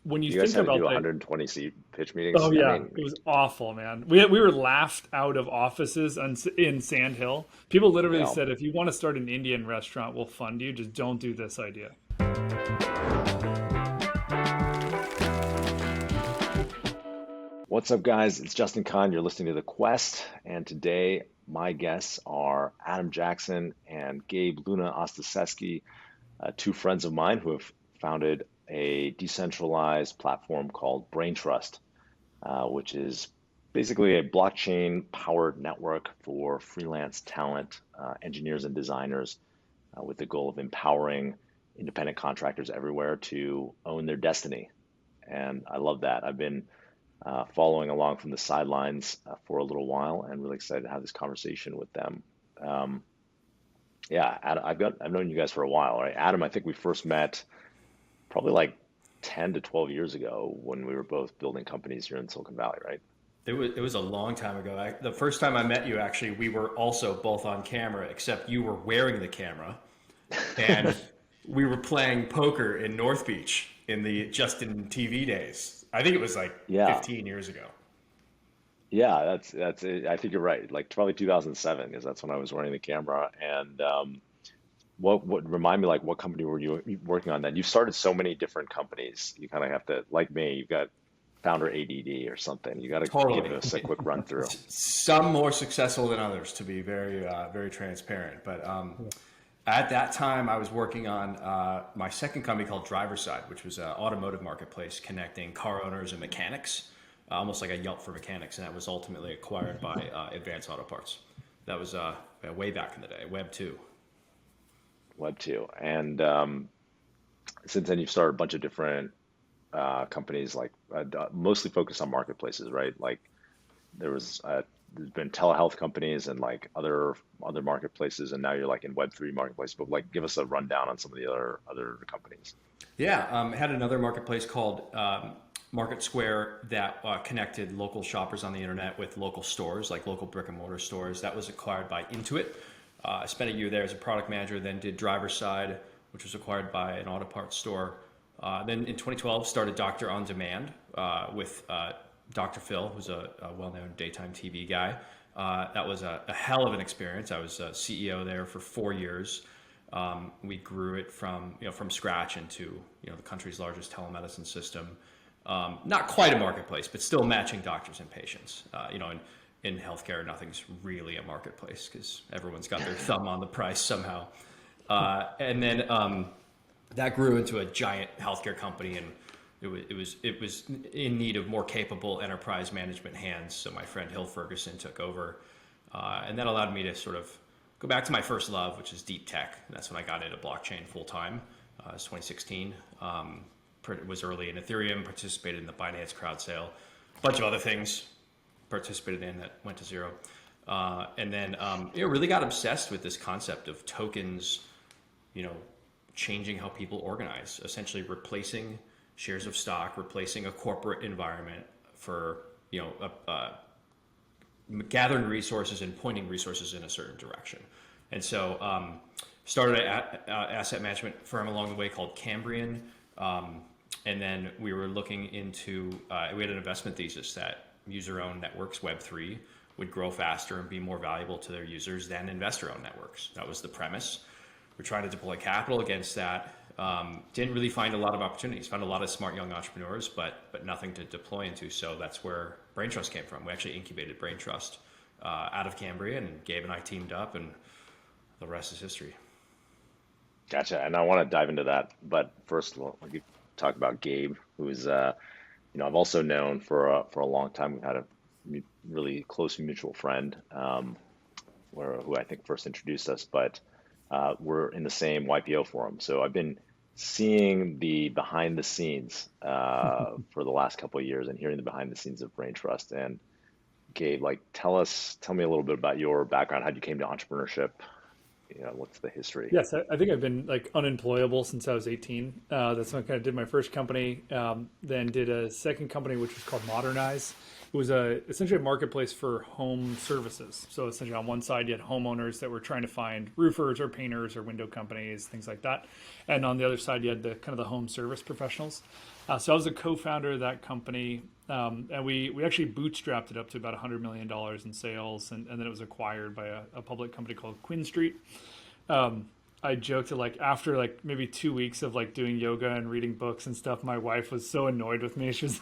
when you You guys think had to about do the 120 seat pitch Oh meetings. I yeah, mean, it was awful, man. We were laughed out of offices in Sand Hill. People literally yeah. said, if you want to start an Indian restaurant, we'll fund you. Just don't do this idea. What's up, guys? It's Justin Kahn. You're listening to The Quest, and today my guests are Adam Jackson and Gabe Luna-Ostaseski, two friends of mine who have founded a decentralized platform called Braintrust, which is basically a blockchain-powered network for freelance talent, engineers and designers, with the goal of empowering independent contractors everywhere to own their destiny. And I love that. I've been following along from the sidelines for a little while, and really excited to have this conversation with them. Um, yeah, I've known you guys for a while, right? Adam, I think we first met probably like 10 to 12 years ago when we were both building companies here in Silicon Valley, right? It was a long time ago. The first time I met you, actually, we were also both on camera, except you were wearing the camera, and we were playing poker in North Beach in the Justin TV days. I think it was like Yeah, 15 years ago. yeah, that's it. I think you're right. Like probably 2007, because that's when I was wearing the camera. And what remind me, like, what company were you working on then? You've started so many different companies. You kind of have to, like me, you've got founder ADD or something. You got to give Totally. us a quick run through. Some more successful than others, to be very transparent. But at that time, I was working on my second company called Driverside, which was an automotive marketplace connecting car owners and mechanics, almost like a Yelp for mechanics. And that was ultimately acquired by Advanced Auto Parts. That was way back in the day, Web 2. Web two. And since then, you've started a bunch of different companies, like mostly focused on marketplaces, right? Like there was there's been telehealth companies and like other marketplaces, and now you're like in Web three marketplace. But like, give us a rundown on some of the other companies. Yeah, I had another marketplace called Market Square that connected local shoppers on the internet with local stores, like local brick and mortar stores. That was acquired by Intuit. I spent a year there as a product manager, then did Driver Side, which was acquired by an auto parts store. Then in 2012, started Doctor on Demand with Dr. Phil, who's a well-known daytime TV guy. That was a hell of an experience. I was CEO there for 4 years. We grew it from scratch into the country's largest telemedicine system. Not quite a marketplace, but still matching doctors and patients. In healthcare, nothing's really a marketplace because everyone's got their thumb on the price somehow. And then that grew into a giant healthcare company, and it was in need of more capable enterprise management hands. So my friend Hill Ferguson took over, and that allowed me to sort of go back to my first love, which is deep tech. And that's when I got into blockchain full time. It was 2016. Was early in Ethereum, participated in the Binance crowd sale, a bunch of other things participated in that went to zero. And then really got obsessed with this concept of tokens, changing how people organize, essentially replacing shares of stock, replacing a corporate environment for, gathering resources and pointing resources in a certain direction. And so started an asset management firm along the way called Cambrian. And then we were looking into, we had an investment thesis that user-owned networks, Web3, would grow faster and be more valuable to their users than investor-owned networks. That was the premise. We're trying to deploy capital against that. Didn't really find a lot of opportunities. Found a lot of smart young entrepreneurs, but nothing to deploy into. So that's where Braintrust came from. We actually incubated Braintrust out of Cambria, and Gabe and I teamed up, and the rest is history. Gotcha. And I want to dive into that, but first, let me talk about Gabe, who's I've also known for a long time. We've had a really close mutual friend, who I think first introduced us, but we're in the same YPO forum. So I've been seeing the behind the scenes for the last couple of years and hearing the behind the scenes of Braintrust. And Gabe, like, tell me a little bit about your background, how you came to entrepreneurship. What's the history? Yes, I think I've been like unemployable since I was 18. That's when I kind of did my first company, then did a second company, which was called Modernize. It was essentially a marketplace for home services. So essentially on one side, you had homeowners that were trying to find roofers or painters or window companies, things like that. And on the other side, you had the kind of the home service professionals. So I was a co-founder of that company, and we actually bootstrapped it up to about $100 million in sales, and then it was acquired by a public company called Quinn Street. I joked that like after like maybe 2 weeks of like doing yoga and reading books and stuff, my wife was so annoyed with me. She was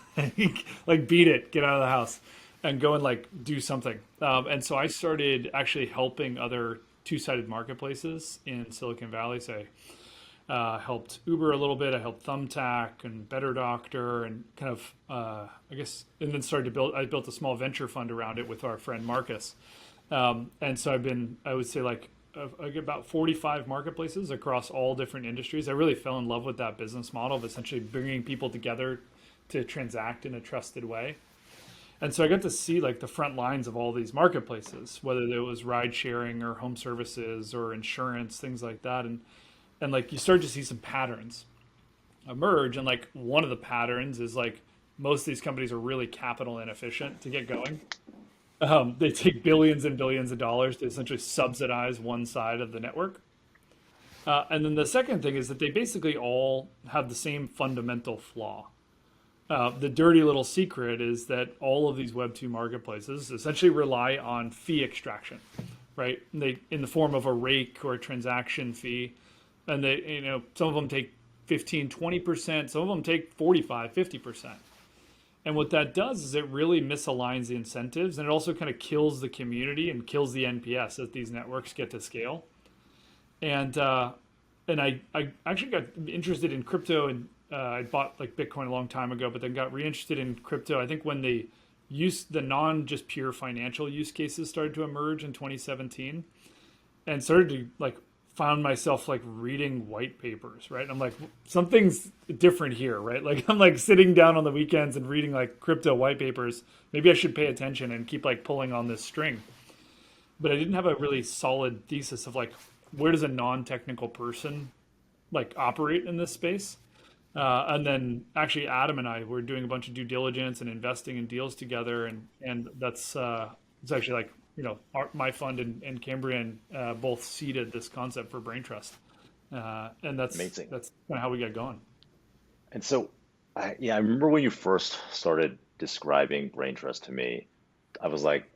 like beat it, get out of the house, and go and like do something. And so I started actually helping other two-sided marketplaces in Silicon Valley. Say, helped Uber a little bit. I helped Thumbtack and Better Doctor, and kind of I guess, and then started to build. I built a small venture fund around it with our friend Marcus. And so I would say like about 45 marketplaces across all different industries. I really fell in love with that business model of essentially bringing people together to transact in a trusted way. And so I got to see like the front lines of all these marketplaces, whether it was ride sharing or home services or insurance, things like that. And like you start to see some patterns emerge. And like one of the patterns is like most of these companies are really capital inefficient to get going. They take billions and billions of dollars to essentially subsidize one side of the network. And then the second thing is that they basically all have the same fundamental flaw. The dirty little secret is that all of these Web2 marketplaces essentially rely on fee extraction, right? And they in the form of a rake or a transaction fee. And they, some of them take 15, 20%, some of them take 45, 50%. And what that does is it really misaligns the incentives, and it also kind of kills the community and kills the NPS as these networks get to scale. And I actually got interested in crypto, and I bought like Bitcoin a long time ago, but then got reinterested in crypto. I think when the non just pure financial use cases started to emerge in 2017, and started to like found myself like reading white papers, right? I'm like, something's different here, right? Like I'm like sitting down on the weekends and reading like crypto white papers. Maybe I should pay attention and keep like pulling on this string. But I didn't have a really solid thesis of like, where does a non-technical person like operate in this space? And then actually Adam and I were doing a bunch of due diligence and investing in deals together. And that's, it's actually like, my fund and Cambrian both seeded this concept for Braintrust, and that's Amazing. that's kind of how we got going. And so, I remember when you first started describing Braintrust to me, I was like,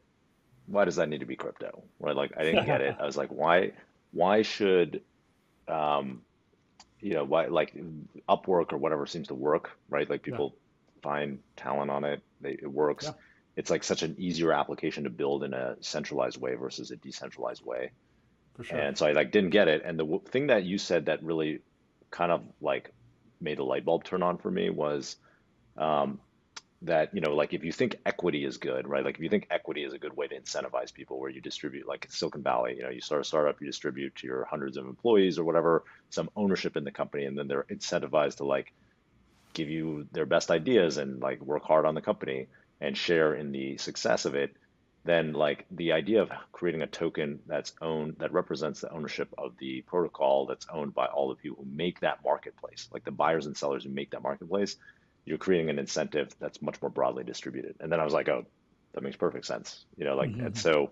why does that need to be crypto? Right? Like, I didn't get it. I was like, why should, why like Upwork or whatever seems to work, right? Like Yeah, people find talent on it, it works. yeah, It's like such an easier application to build in a centralized way versus a decentralized way. for sure. And so I like didn't get it. And the thing that you said that really kind of like made a light bulb turn on for me was um, that, like if you think equity is good, right? Like if you think equity is a good way to incentivize people where you distribute, like in Silicon Valley, you start a startup, you distribute to your hundreds of employees or whatever, some ownership in the company, and then they're incentivized to like give you their best ideas and like work hard on the company and share in the success of it, then like the idea of creating a token that represents the ownership of the protocol that's owned by all the people who make that marketplace, like the buyers and sellers who make that marketplace, you're creating an incentive that's much more broadly distributed. And then I was like, oh, that makes perfect sense. And Hmm. so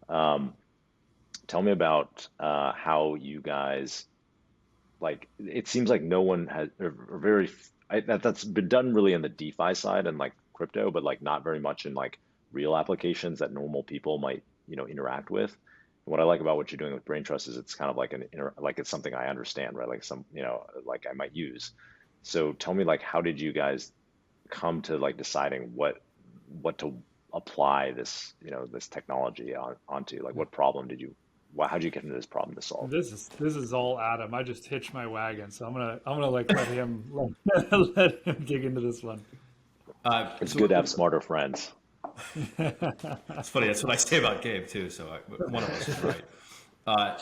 um, tell me about how you guys, like, it seems like no one has, or very, that's been done really in the DeFi side and like crypto, but like not very much in like real applications that normal people might, interact with. And what I like about what you're doing with Braintrust is it's kind of like like it's something I understand, right? Like like I might use. So tell me, like, how did you guys come to like deciding what to apply this technology onto? Like, what problem how'd you get into this problem to solve? This is all Adam. I just hitched my wagon, so I'm gonna like let him let him dig into this one. It's So good to have smarter friends. it's funny. That's what I say about Gabe too. So one of us is right. Uh,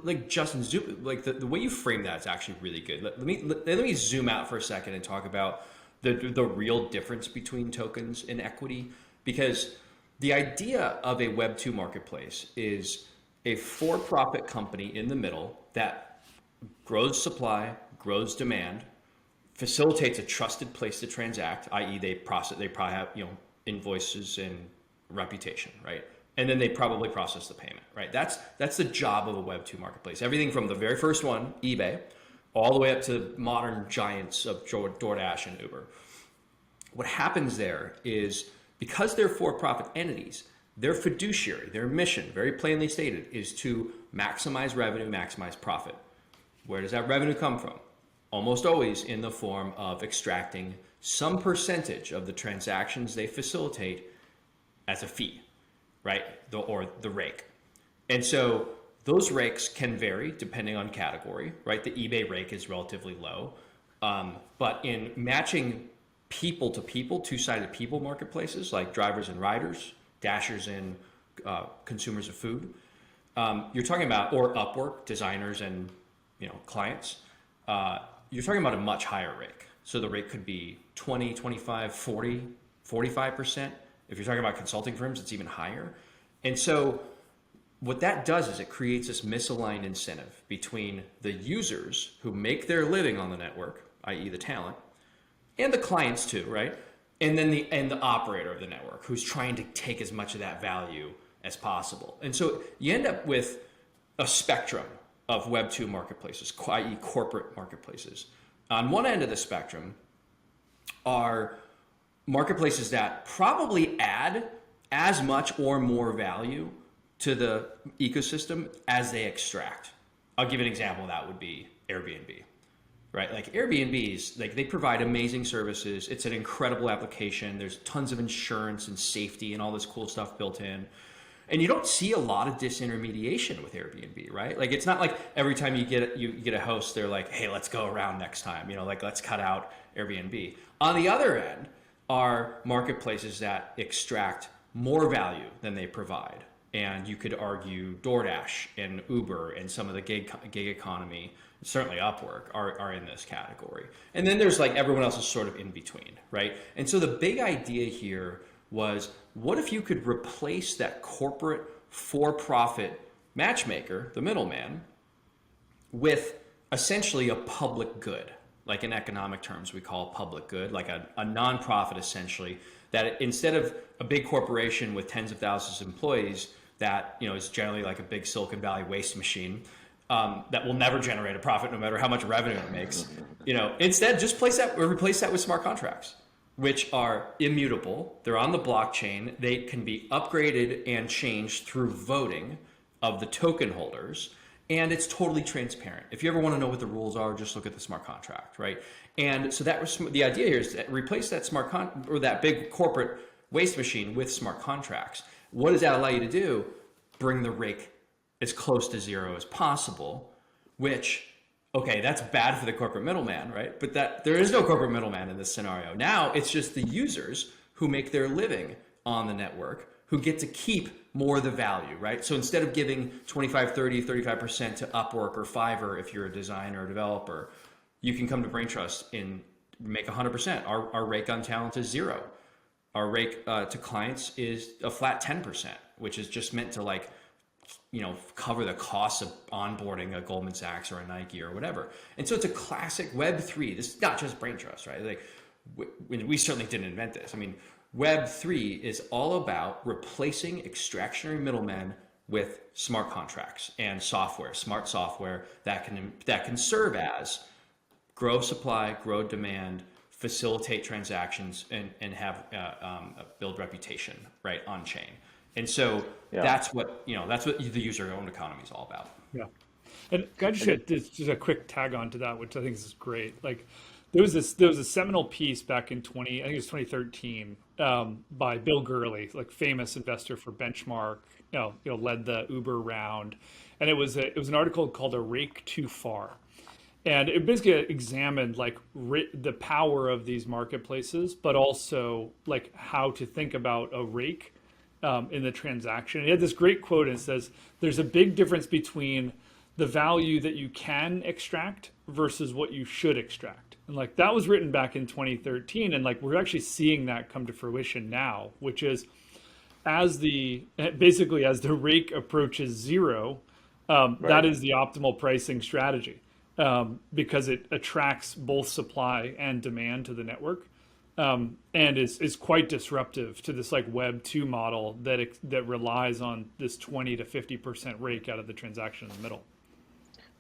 like Justin, like the way you frame that is actually really good. Let me zoom out for a second and talk about the real difference between tokens and equity, because the idea of a Web2 marketplace is a for-profit company in the middle that grows supply, grows demand, facilitates a trusted place to transact, i.e., they probably have invoices and reputation, right? And then they probably process the payment, right? That's the job of a Web2 marketplace. Everything from the very first one, eBay, all the way up to modern giants of DoorDash and Uber. What happens there is, because they're for-profit entities, their fiduciary, their mission, very plainly stated, is to maximize revenue, maximize profit. Where does that revenue come from? Almost always in the form of extracting some percentage of the transactions they facilitate as a fee, right? Or the rake. And so those rakes can vary depending on category, right? The eBay rake is relatively low. But in matching people to people, two-sided people marketplaces like drivers and riders, dashers and consumers of food, you're talking about, or Upwork, designers and clients, you're talking about a much higher rake. So the rate could be 20, 25, 40, 45%. If you're talking about consulting firms, it's even higher. And so what that does is it creates this misaligned incentive between the users who make their living on the network, i.e. the talent, and the clients too, right? And then the operator of the network who's trying to take as much of that value as possible. And so you end up with a spectrum of Web 2 marketplaces, i.e. corporate marketplaces. On one end of the spectrum are marketplaces that probably add as much or more value to the ecosystem as they extract. I'll give an example. That would be Airbnb, right? Like Airbnbs, like they provide amazing services. It's an incredible application. There's tons of insurance and safety and all this cool stuff built in. And you don't see a lot of disintermediation with Airbnb, right? Like it's not like every time you get a host, they're like, hey, let's go around next time, like let's cut out Airbnb. On the other end are marketplaces that extract more value than they provide. And you could argue DoorDash and Uber and some of the gig economy, certainly Upwork, are in this category. And then there's like everyone else is sort of in between, right? And so the big idea here was, what if you could replace that corporate for-profit matchmaker, the middleman, with essentially a public good, like in economic terms we call public good, like a nonprofit essentially, that instead of a big corporation with tens of thousands of employees that is generally like a big Silicon Valley waste machine that will never generate a profit no matter how much revenue it makes, instead just replace that with smart contracts, which are immutable. They're on the blockchain. They can be upgraded and changed through voting of the token holders. And it's totally transparent. If you ever want to know what the rules are, just look at the smart contract, right? And so that was the idea here, is to replace that or that big corporate waste machine with smart contracts. What does that allow you to do? Bring the rake as close to zero as possible, which, okay, that's bad for the corporate middleman, right? But there is no corporate middleman in this scenario. Now it's just the users who make their living on the network who get to keep more of the value, right? So instead of giving 25, 30, 35% to Upwork or Fiverr, if you're a designer or developer, you can come to Braintrust and make 100%. Our rake on talent is zero. Our rake to clients is a flat 10%, which is just meant to cover the costs of onboarding a Goldman Sachs or a Nike or whatever. And so it's a classic Web3. This is not just Braintrust, right? Like we certainly didn't invent this. I mean, Web3 is all about replacing extractionary middlemen with smart contracts and smart software that can serve as grow supply, grow demand, facilitate transactions, and have build reputation, right, on chain. And so that's what the user-owned economy is all about. Yeah. And can I just a quick tag on to that, which I think is great. Like there was a seminal piece back in 2013 by Bill Gurley, like famous investor for Benchmark, led the Uber round, and it was an article called "A Rake Too Far," and it basically examined like the power of these marketplaces, but also like how to think about a rake in the transaction. And he had this great quote, and it says, "There's a big difference between the value that you can extract versus what you should extract." And like that was written back in 2013, and like we're actually seeing that come to fruition now, which is as the rake approaches zero, right. That is the optimal pricing strategy because it attracts both supply and demand to the network, and is quite disruptive to this like Web 2 model that relies on this 20 to 50% rake out of the transaction in the middle.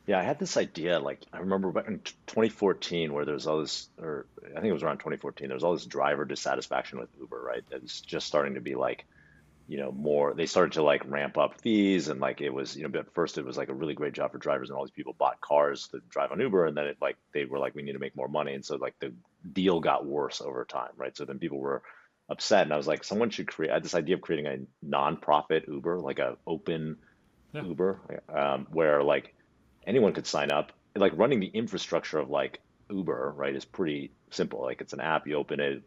Yeah, I had this idea, like I remember back in 2014 where there was all this, or I think it was around 2014, there was all this driver dissatisfaction with Uber, right? That was just starting to be like, more, they started to like ramp up fees and like it was, but at first it was like a really great job for drivers and all these people bought cars to drive on Uber and then it like they were like, we need to make more money. And so like the deal got worse over time, right? So then people were upset and I was like, someone should create, I had this idea of creating a non-profit Uber, like a open Yeah. Uber, where like anyone could sign up. Like running the infrastructure of like Uber, right, is pretty simple. Like it's an app, you open it,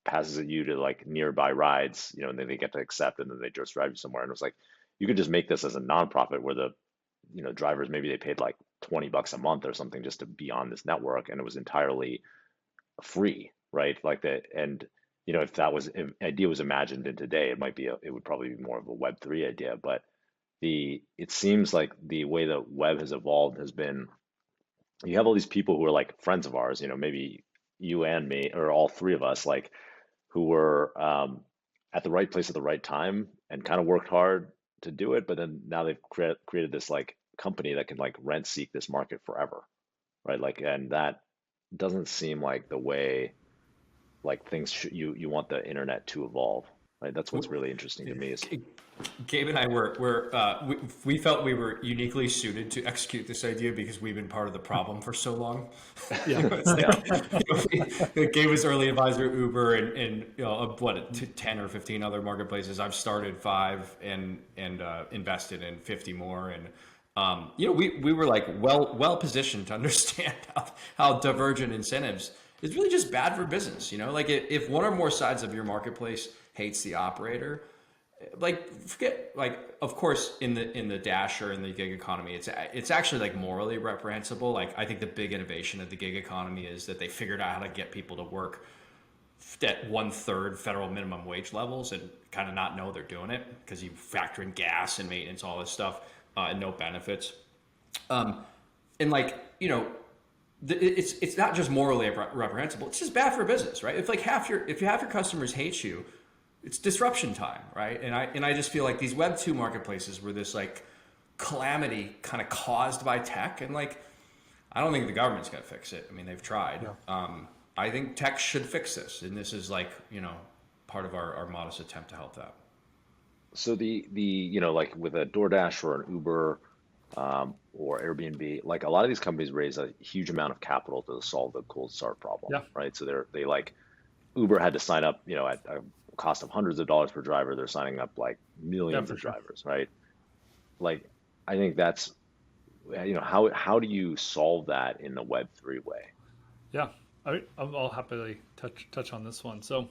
passes it you to like nearby rides, and then they get to accept and then they just drive you somewhere. And it was like you could just make this as a nonprofit where the drivers maybe they paid like $20 a month or something just to be on this network and it was entirely free, right? Like that, and if that was if idea was imagined in today, it would probably be more of a Web3 idea, but it seems like the way the web has evolved has been you have all these people who are like friends of ours, maybe you and me or all three of us, like who were at the right place at the right time and kind of worked hard to do it, but then now they've created this like company that can like rent seek this market forever, right? Like, and that doesn't seem like the way like things you want the internet to evolve, right? That's what's really interesting to me is Gabe and I we felt we were uniquely suited to execute this idea because we've been part of the problem for so long. Yeah. It's like, Gabe was early advisor at Uber and of what 10 or 15 other marketplaces. I've started 5 and invested in 50 more. And we were like well positioned to understand how divergent incentives is really just bad for business. Like if one or more sides of your marketplace hates the operator, like forget, like of course in the dash or in the gig economy it's actually like morally reprehensible. Like I think the big innovation of the gig economy is that they figured out how to get people to work at 1/3 federal minimum wage levels and kind of not know they're doing it because you factor in gas and maintenance, all this stuff, and no benefits. And like it's not just morally reprehensible, it's just bad for business, right? If half your customers hate you, it's disruption time, right? And I just feel like these Web2 marketplaces were this like calamity kind of caused by tech, and like I don't think the government's gonna fix it. I mean, they've tried. No. I think tech should fix this, and this is like part of our modest attempt to help that. so like with a DoorDash or an Uber or Airbnb, like a lot of these companies raise a huge amount of capital to solve the cold start problem, Yeah. right? So they like Uber had to sign up, at a cost of hundreds of dollars per driver. They're signing up like Yeah, millions for of sure. drivers, right? Like I think that's how do you solve that in the Web3 way? Yeah. I'll happily touch on this one. So,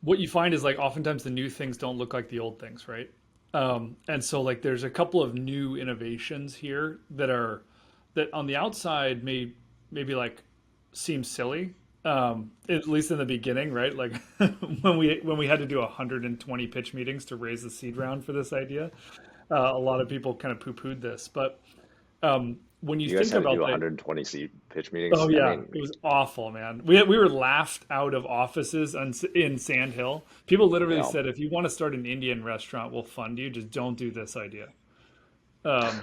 what you find is like oftentimes the new things don't look like the old things, right? And so like there's a couple of new innovations here that on the outside maybe like seem silly, at least in the beginning, right? Like when we had to do 120 pitch meetings to raise the seed round for this idea, a lot of people kind of poo-pooed this. But when you You guys think had to about do that, 120 seat pitch oh meetings. I yeah, mean, it was awful, man. We were laughed out of offices in Sand Hill. People literally yeah. said, if you want to start an Indian restaurant, we'll fund you. Just don't do this idea. Um,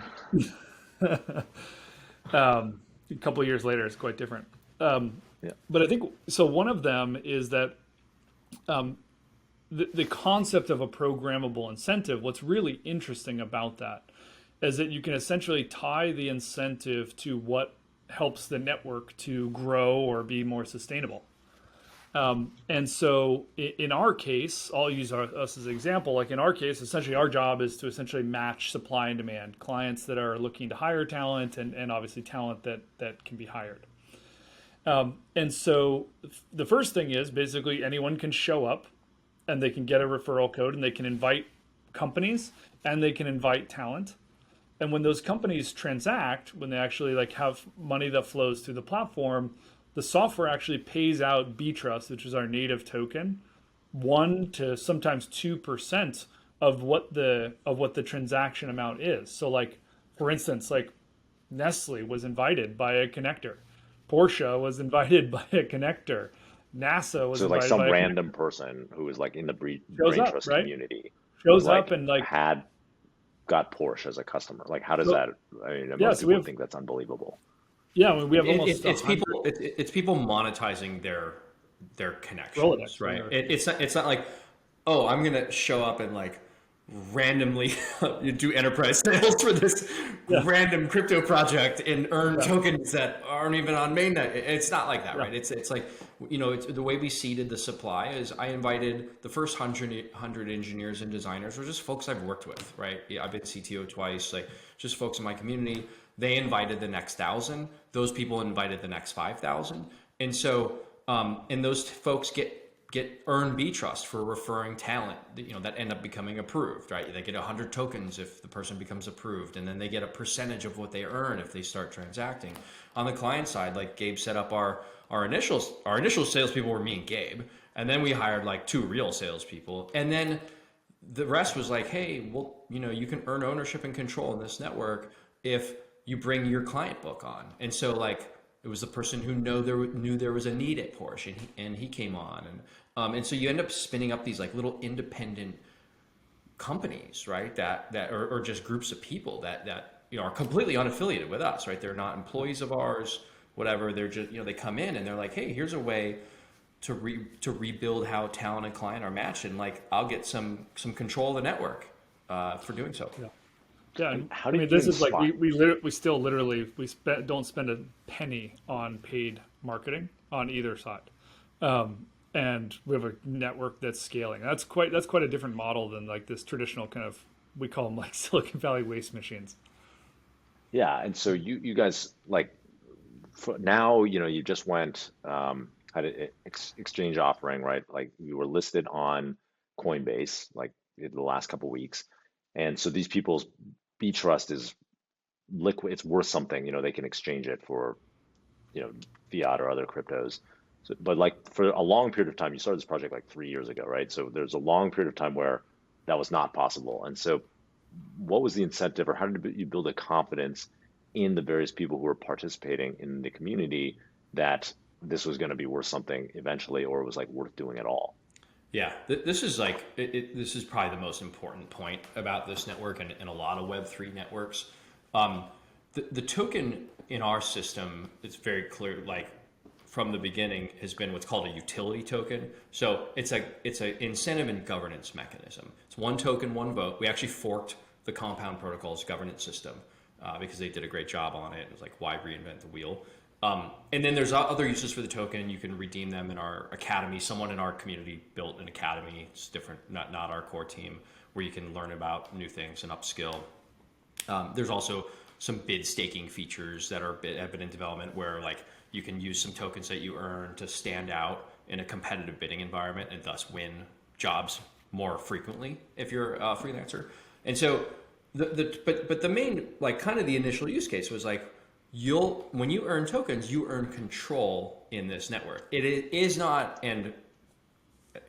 a couple of years later, it's quite different. Yeah. But I think so. One of them is that the concept of a programmable incentive. What's really interesting about that is that you can essentially tie the incentive to what helps the network to grow or be more sustainable. And so in our case, I'll use us as an example. Like in our case, essentially our job is to essentially match supply and demand, clients that are looking to hire talent and obviously talent that can be hired. And so the first thing is basically anyone can show up and they can get a referral code and they can invite companies and they can invite talent. And when those companies transact, when they actually like have money that flows through the platform, the software actually pays out BTRST, which is our native token, 1 to sometimes 2% of what the transaction amount is. So like for instance, like Nestle was invited by a connector. Porsche was invited by a connector. NASA was So like invited by some a connector. random person who was like in the Shows up, Braintrust right? community was Shows up like and like had got Porsche as a customer? Like, how does So, that? I mean, yeah, most so we people would have, think that's unbelievable. yeah, I mean, we have almost It's 100 people. It's people monetizing their connections, Rolodex. right? Or, It's not like, oh, I'm gonna show up and like randomly you do enterprise sales for this yeah, random crypto project and earn yeah, tokens that aren't even on mainnet. It's not like that, yeah, right? It's like, it's the way we seeded the supply is I invited the first 100 engineers and designers were just folks I've worked with, right? Yeah, I've been CTO twice, like just folks in my community. They invited the next 1,000. Those people invited the next 5,000, and so and those folks get earn BTRust for referring talent, that end up becoming approved, right? They get 100 tokens if the person becomes approved, and then they get a percentage of what they earn if they start transacting. On the client side, like Gabe set up our initial salespeople were me and Gabe, and then we hired like 2 real salespeople, and then the rest was like, hey, well, you can earn ownership and control in this network if you bring your client book on. And so like it was the person who knew there was a need at Porsche, and he came on, and so you end up spinning up these like little independent companies, right? That or just groups of people that are completely unaffiliated with us, right? They're not employees of ours, whatever. They're just they come in and they're like, hey, here's a way to rebuild how talent and client are matched, and like I'll get some control of the network for doing so. yeah. Yeah, and How I did mean, you this is like inspire? we still literally don't spend a penny on paid marketing on either side, and we have a network that's scaling. That's quite a different model than like this traditional kind of, we call them like Silicon Valley waste machines. Yeah, and so you guys like now you just went had an exchange offering, right? Like you were listed on Coinbase like in the last couple weeks, and so these people's B trust is liquid. It's worth something. They can exchange it for you know fiat or other cryptos. So, but like for a long period of time, you started this project like 3 years ago, right? So there's a long period of time where that was not possible, and so what was the incentive, or how did you build a confidence in the various people who were participating in the community that this was going to be worth something eventually, or it was like worth doing at all? Yeah, this is like this is probably the most important point about this network and a lot of Web3 networks. Um, the token in our system, it's very clear, like from the beginning, has been what's called a utility token. So it's a incentive and governance mechanism. It's one token, one vote. We actually forked the Compound Protocol's governance system because they did a great job on it. It was like, why reinvent the wheel? And then there's other uses for the token. You can redeem them in our academy. Someone in our community built an academy. It's different, not our core team, where you can learn about new things and upskill. There's also some bid staking features that have been in development where like you can use some tokens that you earn to stand out in a competitive bidding environment and thus win jobs more frequently if you're a freelancer. And so but the main, like kind of the initial use case was like, when you earn tokens, you earn control in this network. It is not, and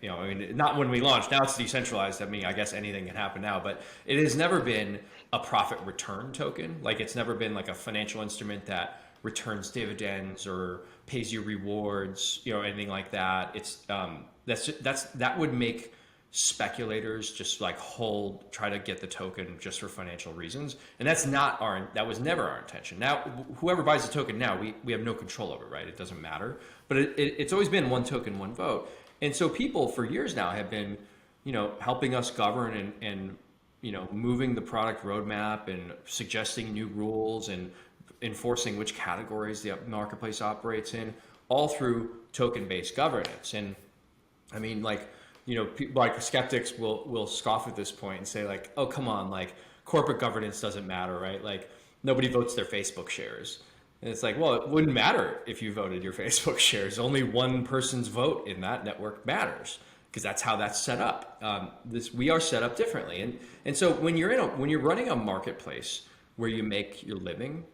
I mean, not when we launched. Now it's decentralized. I mean, I guess anything can happen now, but it has never been a profit return token. Like it's never been like a financial instrument that returns dividends or pays you rewards, anything like that. It's that would make speculators just like try to get the token just for financial reasons, and that was never our intention. Now whoever buys the token now, we have no control over it, right? It doesn't matter, but it's always been one token, one vote. And so people for years now have been helping us govern and moving the product roadmap and suggesting new rules and enforcing which categories the marketplace operates in, all through token-based governance. And I mean, like, people like skeptics will scoff at this point and say like, oh, come on, like corporate governance doesn't matter, right? Like nobody votes their Facebook shares. And it's like, well, it wouldn't matter if you voted your Facebook shares. Only one person's vote in that network matters because that's how that's set up. We are set up differently. And so when you're running a marketplace where you make your living,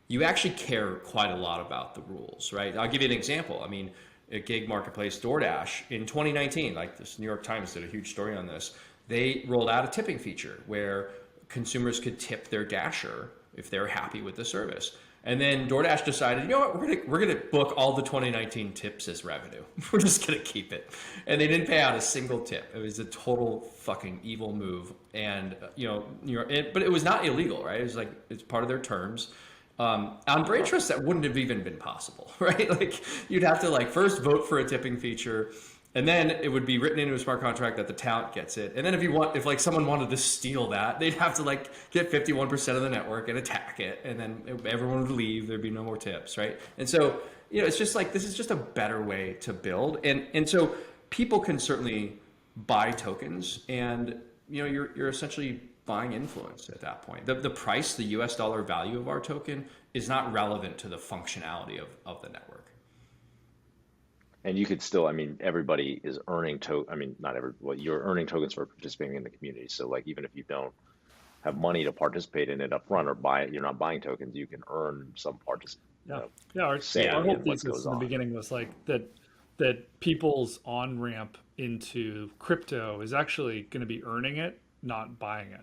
you actually care quite a lot about the rules, right? I'll give you an example. I mean, a gig marketplace, DoorDash, in 2019, like this New York Times did a huge story on this, they rolled out a tipping feature where consumers could tip their Dasher if they're happy with the service. And then DoorDash decided, you know what, we're gonna book all the 2019 tips as revenue. We're just gonna keep it. And they didn't pay out a single tip. It was a total fucking evil move. And but it was not illegal, right? It was like, it's part of their terms. On Braintrust, that wouldn't have even been possible, right? Like, you'd have to like first vote for a tipping feature, and then it would be written into a smart contract that the talent gets it. And then if like someone wanted to steal that, they'd have to like get 51% of the network and attack it. And then everyone would leave. There'd be no more tips, right? And so, it's just like, this is just a better way to build. And so people can certainly buy tokens, and, you're essentially buying influence at that point. The price, the US dollar value of our token is not relevant to the functionality of the network. And you could still, everybody is earning you're earning tokens for participating in the community. So like, even if you don't have money to participate in it up front or buy it, you're not buying tokens, you can earn some participation. Our whole thesis in the beginning was like that people's on-ramp into crypto is actually going to be earning it, not buying it.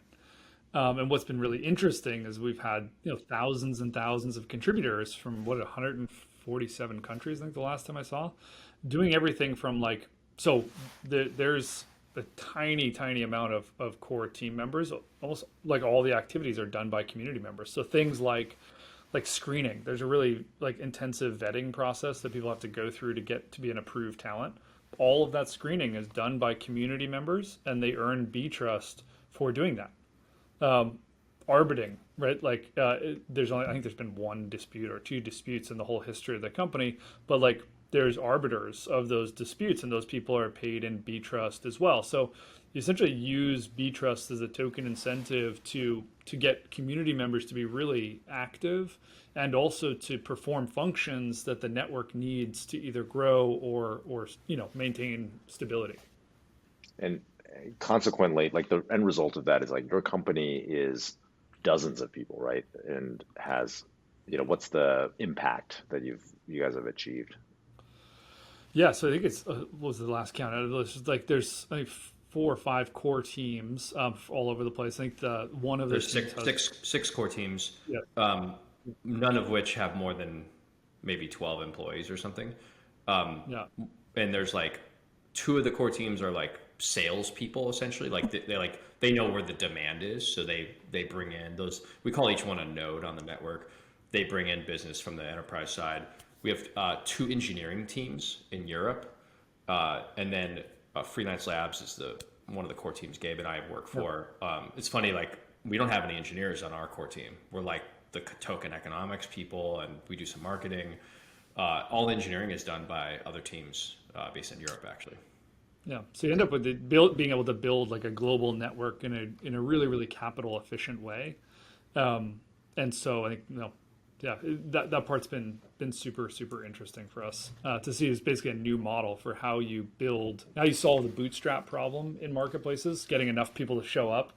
And what's been really interesting is we've had thousands and thousands of contributors from 147 countries, I think the last time I saw, doing everything from like, so there's a tiny amount of core team members. Almost like all the activities are done by community members. So things like screening, there's a really like intensive vetting process that people have to go through to get to be an approved talent. All of that screening is done by community members, and they earn BTRST for doing that. Arbiting, right? Like I think there's been one dispute or two disputes in the whole history of the company, but like there's arbiters of those disputes, and those people are paid in BTRST as well. So you essentially use BTRST as a token incentive to get community members to be really active, and also to perform functions that the network needs to either grow or maintain stability. And consequently, like the end result of that is like your company is dozens of people, right? And has, what's the impact that you guys have achieved? Yeah, so I think it's what was the last count? It's like there's 4 or 5 core teams all over the place. I think one of there's six core teams. Yeah. None of which have more than maybe 12 employees or something. Yeah. And there's like 2 of the core teams are like salespeople, essentially. Like they know where the demand is, so they bring in those. We call each one a node on the network. They bring in business from the enterprise side. We have 2 engineering teams in Europe, and then Freelance Labs is one of the core teams Gabe and I work for. It's funny, like we don't have any engineers on our core team. We're like the token economics people, and we do some marketing. All engineering is done by other teams based in Europe, actually. Yeah, so you end up with being able to build like a global network in a really, really capital efficient way, and so I think that part's been super interesting for us to see. Is basically a new model for how you solve the bootstrap problem in marketplaces, getting enough people to show up,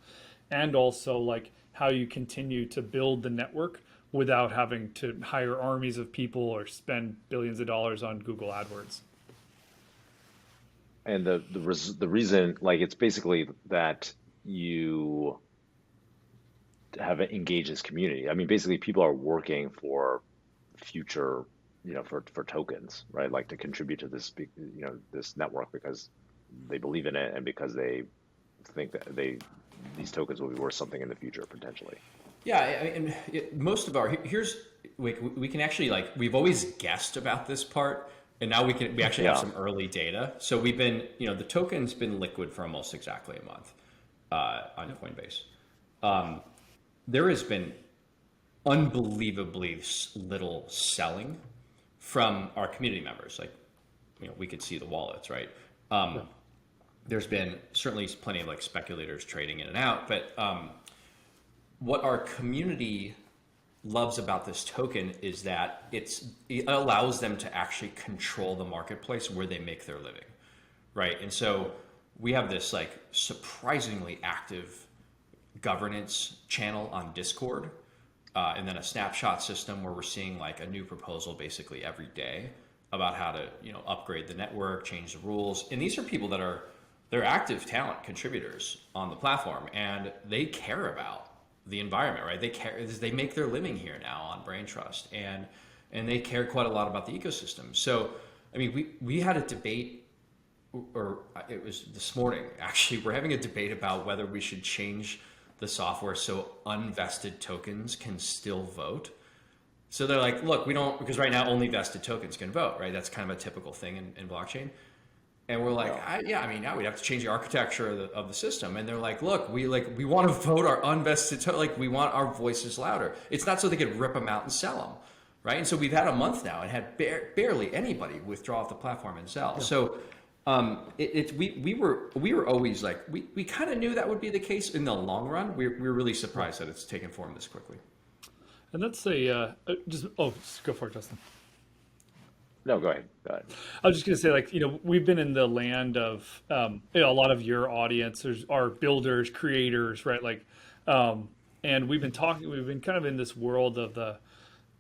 and also like how you continue to build the network without having to hire armies of people or spend billions of dollars on Google AdWords. And the reason, like, it's basically that you have engaged this community. Basically people are working for future, for tokens, right? Like to contribute to this, this network because they believe in it and because they think that these tokens will be worth something in the future potentially. Yeah, and most of we can actually, like, we've always guessed about this part, and now we actually have some early data. So we've been, the token's been liquid for almost exactly a month on Coinbase. There has been unbelievably little selling from our community members. Like, we could see the wallets, right? There's been certainly plenty of like speculators trading in and out, but what our community loves about this token is that it allows them to actually control the marketplace where they make their living, right? And so we have this like surprisingly active governance channel on Discord, and then a snapshot system where we're seeing like a new proposal basically every day about how to upgrade the network, change the rules. And these are people that they're active talent contributors on the platform, and they care about the environment, right? They make their living here now on Braintrust, and they care quite a lot about the ecosystem. So, I mean, we had a debate, or it was this morning actually. We're having a debate about whether we should change the software so unvested tokens can still vote. So they're like, look, we don't, because right now only vested tokens can vote, right? That's kind of a typical thing in blockchain. And we're like, I mean, now we'd have to change the architecture of the system. And they're like, look, we want to vote our unvested, we want our voices louder. It's not so they could rip them out and sell them, right? And so we've had a month now and had barely anybody withdraw off the platform and sell. Yeah. So we were always like, we kind of knew that would be the case in the long run. We're really surprised that it's taken form this quickly. And that's just go for it, Justin. No, go ahead. I was just going to say, like, we've been in the land of, a lot of your audience are builders, creators, right? Like, and we've been kind of in this world of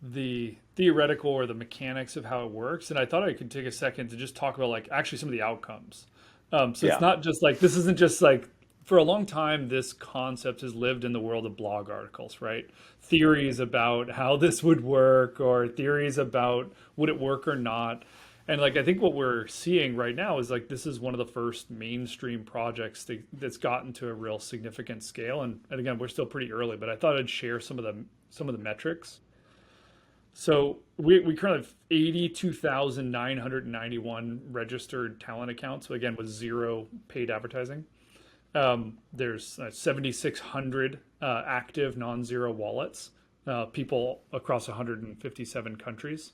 the theoretical or the mechanics of how it works. And I thought I could take a second to just talk about, like, actually some of the outcomes. It's not just like, this isn't just like, for a long time, this concept has lived in the world of blog articles, right? Theories about how this would work, or theories about would it work or not. And like, I think what we're seeing right now is like, this is one of the first mainstream projects that's gotten to a real significant scale. And again, we're still pretty early, but I thought I'd share some of the metrics. So we currently have 82,991 registered talent accounts. So again, with zero paid advertising. There's 7,600 active non-zero wallets, people across 157 countries.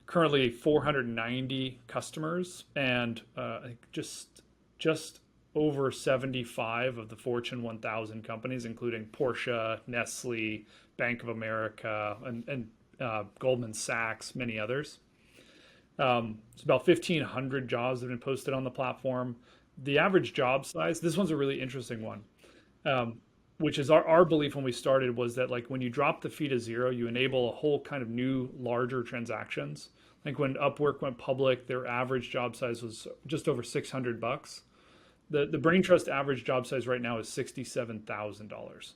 Currently 490 customers, and I think just over 75 of the Fortune 1000 companies, including Porsche, Nestle, Bank of America, and Goldman Sachs, many others. It's about 1,500 jobs that have been posted on the platform. The average job size, this one's a really interesting one, which is our belief when we started was that, like, when you drop the fee to zero, you enable a whole kind of new, larger transactions. Like when Upwork went public, their average job size was just over $600. The Braintrust average job size right now is $67,000.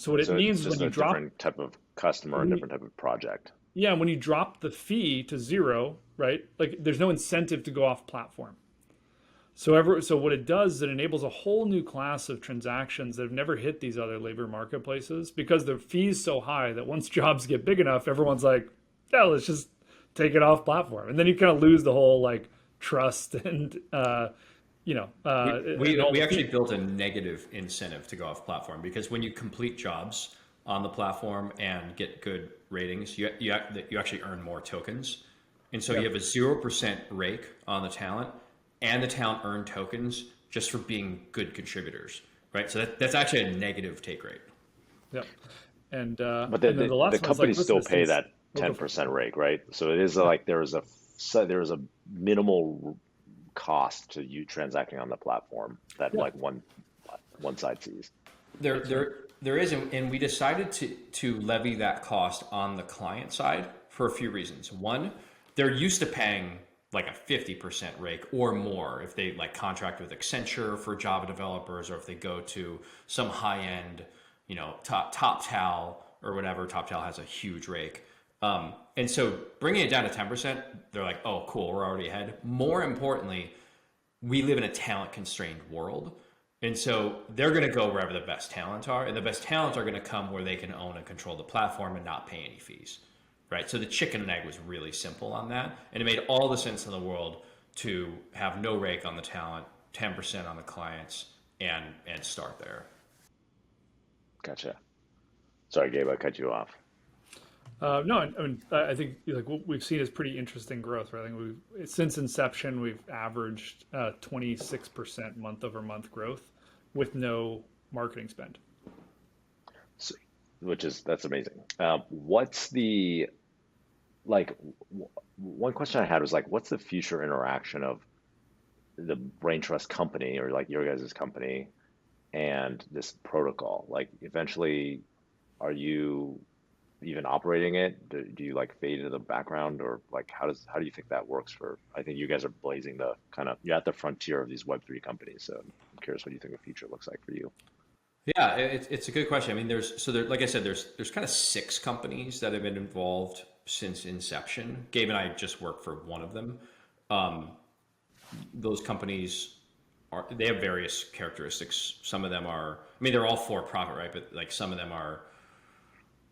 So what it means is when you drop different type of customer, a different type of project. Yeah, when you drop the fee to zero, right? Like, there's no incentive to go off platform. So what it does is it enables a whole new class of transactions that have never hit these other labor marketplaces, because the fee's so high that once jobs get big enough, everyone's like, yeah, let's just take it off platform. And then you kind of lose the whole, like, trust and, we actually built a negative incentive to go off platform, because when you complete jobs on the platform and get good ratings, you actually earn more tokens. And so you have a 0% rake on the talent, and the talent earn tokens just for being good contributors, right? So that's actually a negative take rate. Yeah. And but the companies still pay that 10% rake, right? So it is like there is a minimal cost to you transacting on the platform that like one side sees. There is, and we decided to levy that cost on the client side for a few reasons. One, they're used to paying like a 50% rake or more if they like contract with Accenture for Java developers, or if they go to some high end, TopTal or whatever. TopTal has a huge rake. And so bringing it down to 10%, they're like, oh, cool, we're already ahead. More importantly, we live in a talent constrained world. And so they're going to go wherever the best talent are, and the best talent are going to come where they can own and control the platform and not pay any fees, right? So the chicken and egg was really simple on that, and it made all the sense in the world to have no rake on the talent, 10% on the clients, and start there. Gotcha. Sorry, Gabe, I cut you off. No, I mean, I think like what we've seen is pretty interesting growth, right? I think since inception, we've averaged 26% month over month growth with no marketing spend. So, that's amazing. What's the, like, one question I had was like, what's the future interaction of the Braintrust company, or like your guys' company, and this protocol? Like, eventually, are you even operating it? Do you like fade into the background, or like how do you think that works for? I think you guys are blazing the you're at the frontier of these Web3 companies. So I'm curious what you think the future looks like for you. Yeah, it's a good question. I mean, like I said, there's kind of six companies that have been involved since inception. Gabe and I just work for one of them. Um, those companies they have various characteristics. Some of them are, I mean, they're all for profit, right? But like some of them are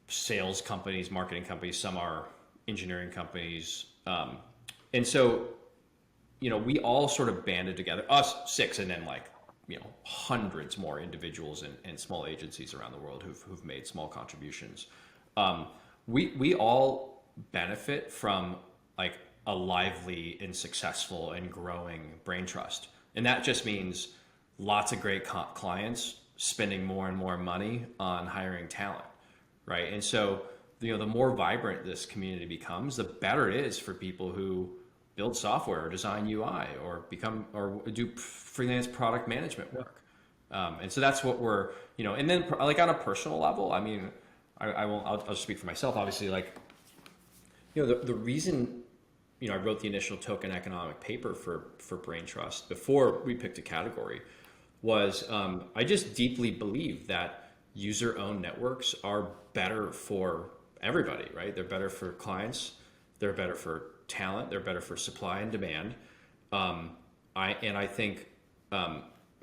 sales companies, marketing companies. Some are engineering companies, and so we all sort of banded together, us six, and then like, hundreds more individuals and small agencies around the world who've made small contributions. Um, we all benefit from like a lively and successful and growing Braintrust. And that just means lots of great clients spending more and more money on hiring talent, right? And so, the more vibrant this community becomes, the better it is for people who build software or design UI or do freelance product management work. And so that's what and then like on a personal level, I mean, I won't, I'll just speak for myself, obviously, like, the reason, I wrote the initial token economic paper for Braintrust before we picked a category was I just deeply believe that user-owned networks are better for everybody, right? They're better for clients, they're better for talent, they're better for supply and demand. I think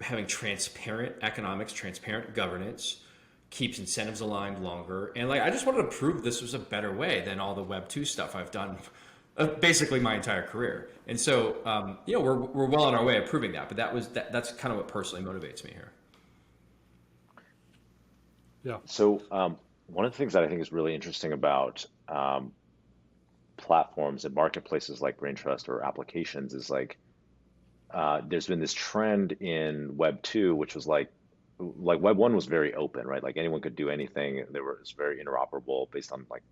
having transparent economics, transparent governance keeps incentives aligned longer. And like I just wanted to prove this was a better way than all the Web2 stuff I've done basically my entire career. And so we're well on our way of proving that. But that's kind of what personally motivates me here. Yeah. So one of the things that I think is really interesting about platforms and marketplaces like Braintrust or applications is like there's been this trend in Web 2, which was like Web 1 was very open, right? Like anyone could do anything. It's very interoperable based on like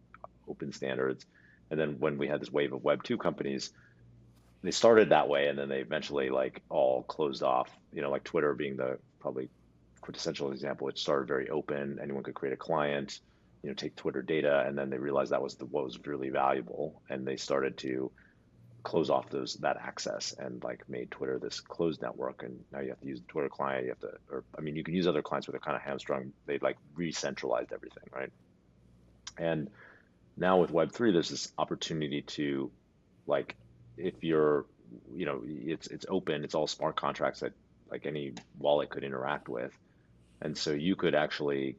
open standards. And then when we had this wave of Web 2 companies, they started that way, and then they eventually like all closed off. Like Twitter being the probably quintessential example. It started very open. Anyone could create a client, take Twitter data, and then they realized that was what was really valuable, and they started to close off that access and like made Twitter this closed network. And now you have to use the Twitter client. You can use other clients, but they're kind of hamstrung. They like re-centralized everything, right? And now with Web3, there's this opportunity to like, if you're, it's open, it's all smart contracts that like any wallet could interact with. And so you could actually,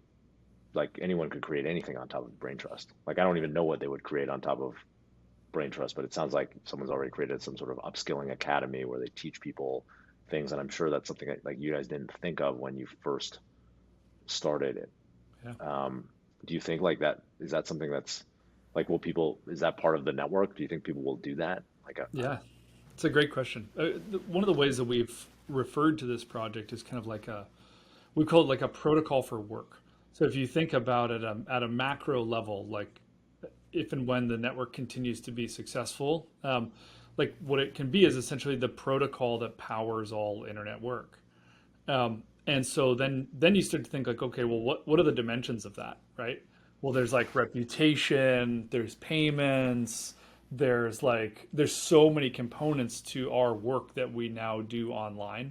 like anyone could create anything on top of Braintrust. Like I don't even know what they would create on top of Braintrust, but it sounds like someone's already created some sort of upskilling academy where they teach people things. And I'm sure that's something that, like you guys didn't think of when you first started it. Yeah. Do you think like that, is that something that's like, is that part of the network? Do you think people will do that? Yeah. It's a great question. One of the ways that we've referred to this project is kind of like we call it like a protocol for work. So if you think about it at a macro level, like if and when the network continues to be successful, like what it can be is essentially the protocol that powers all internet work. And so then you start to think like, okay, well, what are the dimensions of that, right? Well, there's like reputation, there's payments, there's so many components to our work that we now do online.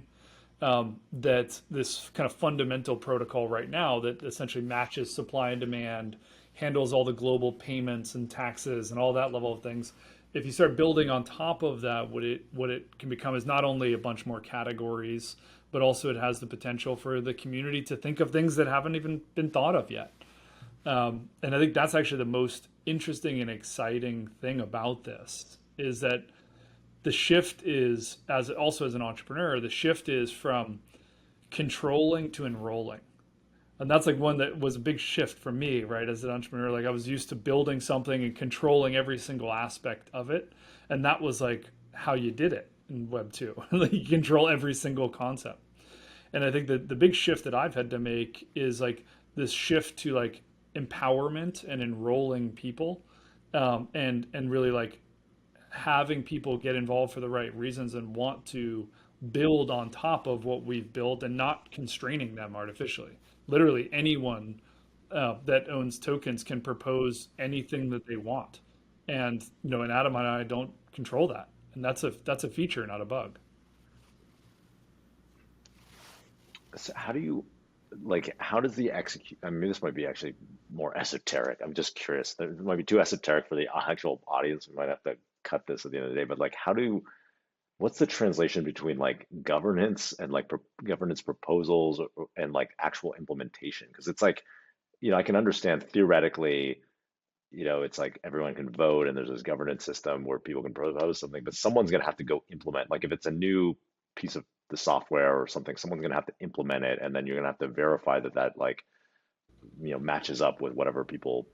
That this kind of fundamental protocol right now that essentially matches supply and demand, handles all the global payments and taxes and all that level of things. If you start building on top of that, what it can become is not only a bunch more categories, but also it has the potential for the community to think of things that haven't even been thought of yet. And I think that's actually the most interesting and exciting thing about this is that the shift is, as an entrepreneur, the shift is from controlling to enrolling. And that's like one that was a big shift for me, right? As an entrepreneur, like I was used to building something and controlling every single aspect of it. And that was like how you did it in Web 2. Like you control every single concept. And I think that the big shift that I've had to make is like this shift to like empowerment and enrolling people, and really like having people get involved for the right reasons and want to build on top of what we've built and not constraining them artificially. Literally anyone that owns tokens can propose anything that they want. And Adam and I don't control that. And that's a feature, not a bug. So how do you like how does the execute? I mean, this might be actually more esoteric. I'm just curious. It might be too esoteric for the actual audience. We might have to cut this at the end of the day. But like, what's the translation between like governance and like governance proposals and like actual implementation? Because it's like, I can understand theoretically, it's like everyone can vote and there's this governance system where people can propose something, but someone's going to have to go implement. Like if it's a new piece of the software or something, someone's going to have to implement it, and then you're going to have to verify that like matches up with whatever people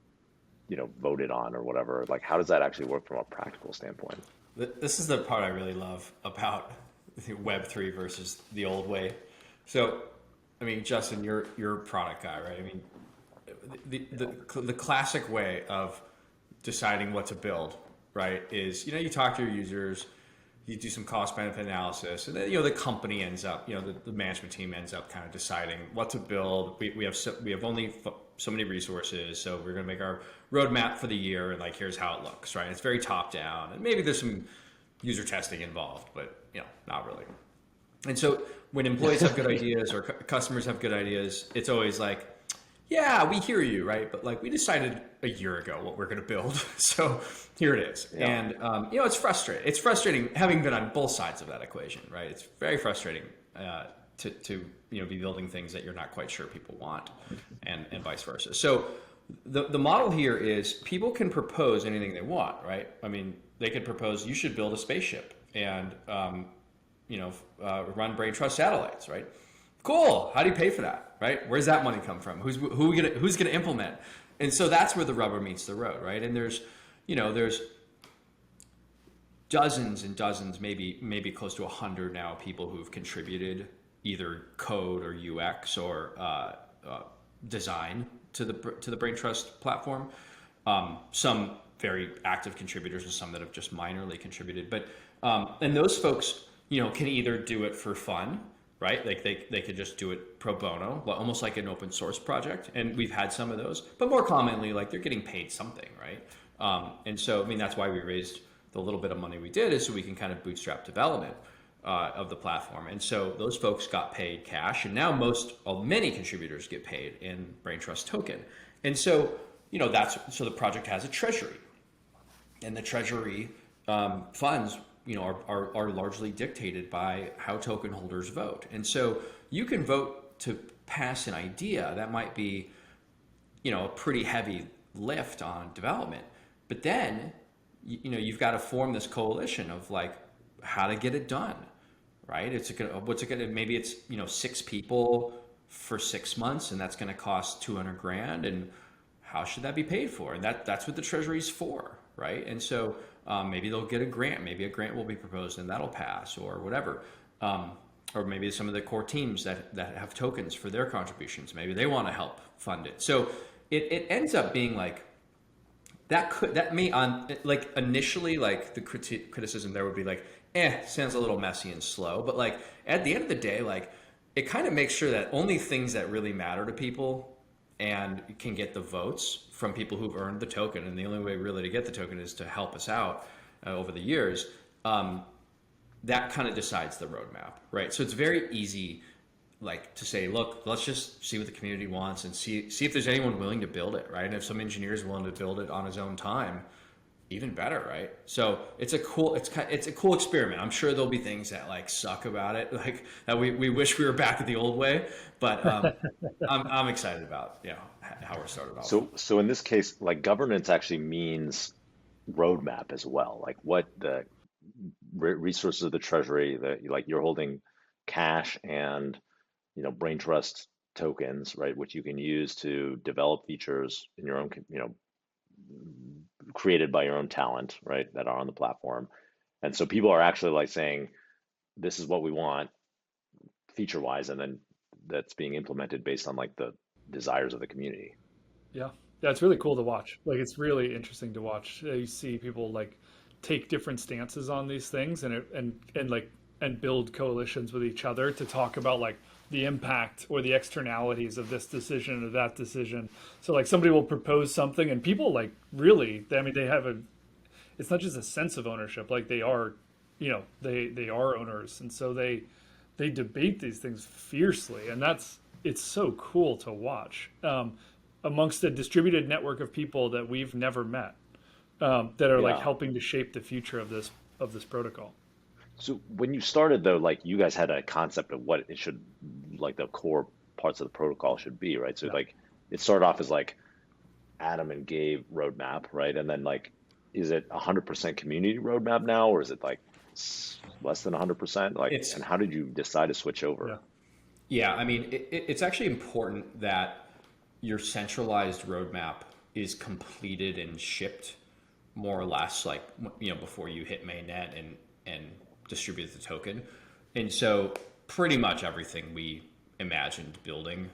voted on or whatever. Like how does that actually work from a practical standpoint? This is the part I really love about Web3 versus the old way. So, I mean, Justin, you're a product guy, right? I mean, the classic way of deciding what to build, right, is you talk to your users, you do some cost benefit analysis, and then the company ends up, the management team ends up kind of deciding what to build. We have only so many resources, so we're going to make our roadmap for the year, and like here's how it looks, right? It's very top down, and maybe there's some user testing involved, but not really. And so when employees have good ideas or customers have good ideas, it's always like, yeah, we hear you, right? But like we decided a year ago what we're going to build, so here it is. Yeah. And it's frustrating. It's frustrating having been on both sides of that equation, right? It's very frustrating to be building things that you're not quite sure people want, and vice versa. So the model here is people can propose anything they want, right? I mean, they could propose you should build a spaceship and run Braintrust satellites, right? Cool. How do you pay for that, right? Where's that money come from? Who's gonna implement? And so that's where the rubber meets the road, right? And there's dozens and dozens, maybe close to 100 now people who've contributed either code or UX or design to the Braintrust platform. Some very active contributors and some that have just minorly contributed. But and those folks, can either do it for fun, right? Like they could just do it pro bono, almost like an open source project. And we've had some of those, but more commonly, like they're getting paid something, right? And so, I mean, that's why we raised the little bit of money we did, is so we can kind of bootstrap development of the platform. And so those folks got paid cash, and now many contributors get paid in Braintrust token. And so, so the project has a treasury, and the treasury funds are largely dictated by how token holders vote. And so you can vote to pass an idea that might be, a pretty heavy lift on development. But then, you've got to form this coalition of like how to get it done, right? Maybe it's, 6 people for 6 months, and that's going to cost $200,000. And how should that be paid for? And that's what the treasury's for, right? And so maybe they'll get a grant. Maybe a grant will be proposed and that'll pass, or whatever. Or maybe some of the core teams that have tokens for their contributions, maybe they want to help fund it. So it ends up being like initially, like the criticism there would be like, sounds a little messy and slow. But like at the end of the day, like it kind of makes sure that only things that really matter to people and can get the votes from people who've earned the token, and the only way really to get the token is to help us out over the years, that kind of decides the roadmap, right? So it's very easy, like to say, look, let's just see what the community wants and see if there's anyone willing to build it, right? And if some engineer is willing to build it on his own time, even better, right? So it's a cool experiment. I'm sure there'll be things that like suck about it, like that we wish we were back at the old way, but I'm excited about how we're started off. So in this case, like governance actually means roadmap as well. Like what the resources of the treasury, that like you're holding cash and Braintrust tokens, right, which you can use to develop features in your own, created by your own talent, right, that are on the platform. And so people are actually like saying, this is what we want feature wise, and then that's being implemented based on like the desires of the community. Yeah, it's really cool to watch. Like it's really interesting to watch. You see people like take different stances on these things, and build coalitions with each other to talk about like the impact or the externalities of this decision or that decision. So like somebody will propose something, and people like really, I mean, they have it's not just a sense of ownership, like they are, they are owners. And so they debate these things fiercely. And that's it's so cool to watch amongst a distributed network of people that we've never met that are like Yeah. helping to shape the future of this protocol. So when you started though, like you guys had a concept of what it should, like the core parts of the protocol should be, right? So Yeah. like it started off as like Adam and Gabe roadmap, right? And then like, is it 100% community roadmap now, or is it like less than 100%? Like, It's and how did you decide to switch Yeah. over? Yeah, I mean, it's actually important that your centralized roadmap is completed and shipped more or less like before you hit mainnet and distribute the token. And so pretty much everything we imagined building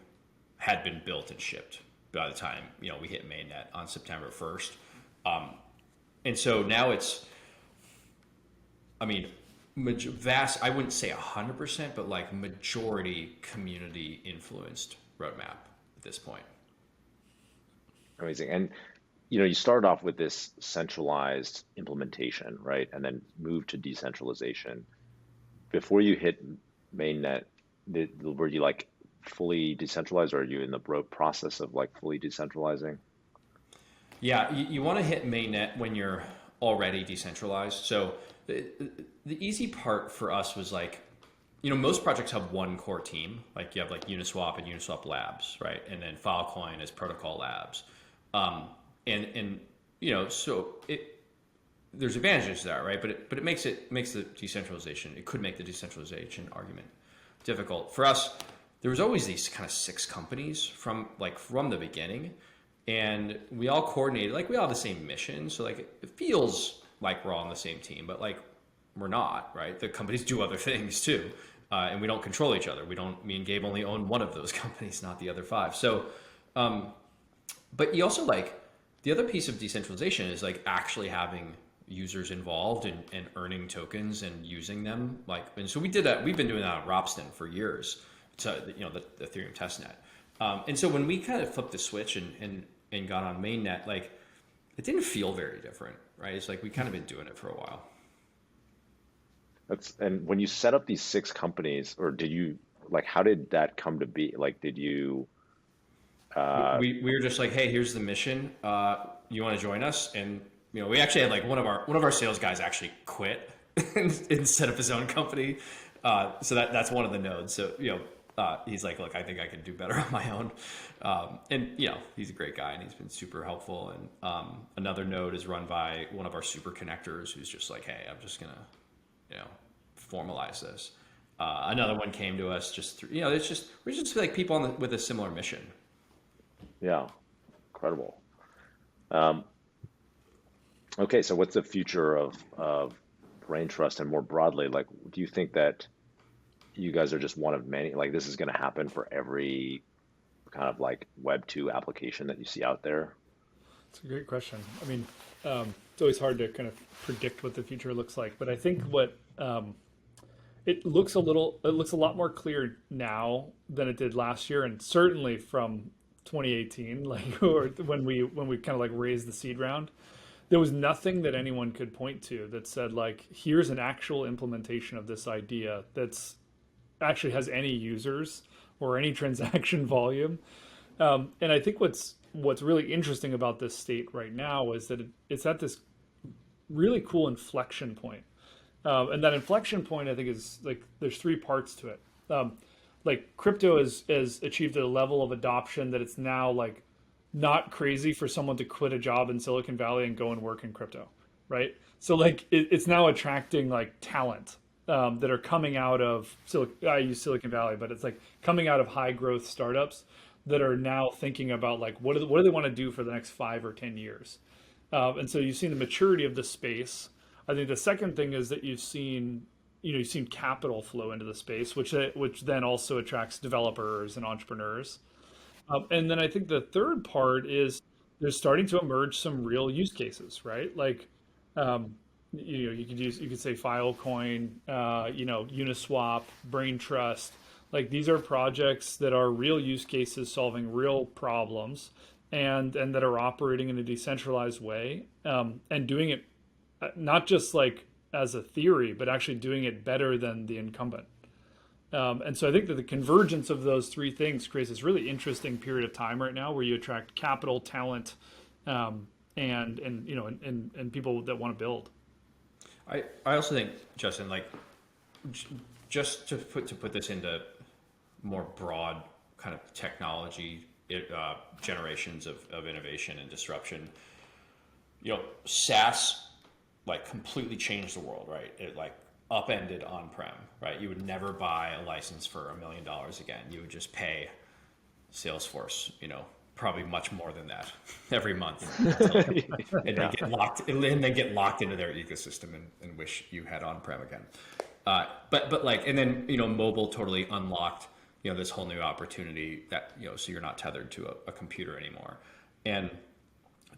had been built and shipped by the time we hit mainnet on September 1st. And so now it's, I mean, vast, I wouldn't say 100%, but like majority community influenced roadmap at this point. Amazing. And you started off with this centralized implementation, right? And then moved to decentralization. Before you hit mainnet, were you like fully decentralized, or are you in the process of like fully decentralizing? Yeah, you want to hit mainnet when you're already decentralized. So the easy part for us was like, most projects have one core team. Like you have like Uniswap and Uniswap Labs, right? And then Filecoin is Protocol Labs. And so there's advantages there, right? But it makes the decentralization. It could make the decentralization argument difficult for us. There was always these kind of 6 companies from the beginning, and we all coordinated. Like we all have the same mission, so like it feels like we're all on the same team, but like we're not, right? The companies do other things too, and we don't control each other. We don't. Me and Gabe only own one of those companies, not the other 5. So, but you also like the other piece of decentralization is like actually having users involved and earning tokens and using them. And so we did that. We've been doing that on Ropsten for years. To the Ethereum testnet. And so when we kind of flipped the switch and got on mainnet, like it didn't feel very different, right? It's like we kind of been doing it for a while. And when you set up these 6 companies, or did you like, how did that come to be? Like, did you? We were just like, hey, here's the mission. You want to join us? And we actually had like one of our sales guys actually quit and set up his own company. So that's one of the nodes. So he's like, look, I think I can do better on my own. And he's a great guy and he's been super helpful. And another node is run by one of our super connectors who's just like, hey, I'm just gonna formalize this. Another one came to us just through, it's just we're just like people with a similar mission. Yeah, incredible. Okay, so what's the future of Braintrust, and more broadly, like, do you think that you guys are just one of many, like this is going to happen for every kind of like Web 2 application that you see out there? It's a great question. I mean, it's always hard to kind of predict what the future looks like, but I think what it looks a lot more clear now than it did last year, and certainly from 2018, like or when we kind of like raised the seed round. There was nothing that anyone could point to that said like, here's an actual implementation of this idea that's actually has any users or any transaction volume. And I think what's really interesting about this state right now is that it's at this really cool inflection point. And that inflection point, I think, is like there's 3 parts to it. Like crypto has achieved a level of adoption that it's now like not crazy for someone to quit a job in Silicon Valley and go and work in crypto, right? So like it's now attracting like talent that are coming out of I use Silicon Valley, but it's like coming out of high growth startups that are now thinking about like what do they want to do for the next 5 or 10 years, and so you've seen the maturity of the space. I think the second thing is that you've seen capital flow into the space, which then also attracts developers and entrepreneurs. And then I think the third part is there's starting to emerge some real use cases, right? Like, you could say Filecoin, Uniswap, Braintrust. Like these are projects that are real use cases solving real problems, and that are operating in a decentralized way, and doing it not just like as a theory, but actually doing it better than the incumbent. And so I think that the convergence of those three things creates this really interesting period of time right now where you attract capital, talent, and people that want to build. I also think, Justin, like just to put this into more broad kind of technology generations of innovation and disruption, SaaS like completely changed the world, right? It like upended on-prem, right? You would never buy a license for $1 million again. You would just pay Salesforce, probably much more than that every month, and then get locked into their ecosystem and wish you had on-prem again. But like, and then mobile totally unlocked this whole new opportunity that so you're not tethered to a computer anymore, and